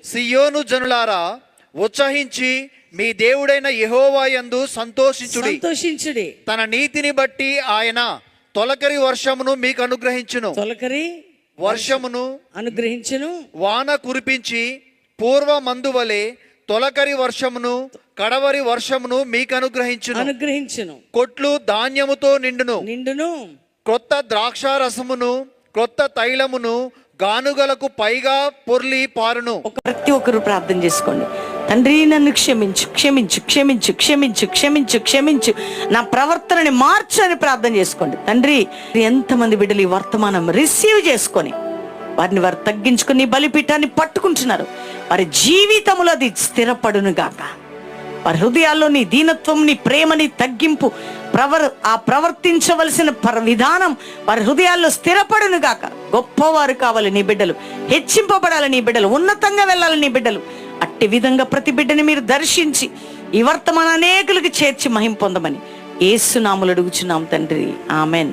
సియోను జనులారా, ఉత్సహించి మీ దేవుడైన యెహోవా యందు సంతోషించుడి. తన నీతిని బట్టి ఆయన తొలకరి వర్షమును మీకు అనుగ్రహించును. వాన కురిపించి పూర్వ మందువలే తొలకరి వర్షమును కడవరి వర్షమును మీకు అనుగ్రహించును. కొట్లు ధాన్యముతో నిండును. క్రొత్త ద్రాక్షారసమును క్రొత్త తైలమును గానుగలకు పైగా పొర్లి పారును. ప్రతి ఒక్కరు ప్రార్థన చేసుకోండి. తండ్రి, నన్ను క్షమించు, నా ప్రవర్తనని మార్చని ప్రార్థన చేసుకోండి. తండ్రి, ఎంతమంది బిడ్డలు ఈ వర్తమానం రిసీవ్ చేసుకొని వారిని వారు తగ్గించుకుని బలిపీఠాన్ని పట్టుకుంటున్నారు, వారి జీవితంలో అది స్థిరపడును గాక. వారి హృదయాల్లో నీ దీనత్వం, నీ ప్రేమని తగ్గింపు, ప్రవర్తించవలసిన విధానం వారి హృదయాల్లో స్థిరపడును గాక. గొప్పవారు కావాలి నీ బిడ్డలు, హెచ్చింపబడాలి నీ బిడ్డలు, ఉన్నతంగా వెళ్ళాలి నీ బిడ్డలు. అట్టి విధంగా ప్రతి బిడ్డని మీరు దర్శించి ఈ వర్తమాన అనేకులకు చేర్చి మహిమ పొందమని యేసు నామములో అడుగుచున్నాం తండ్రి, ఆమెన్.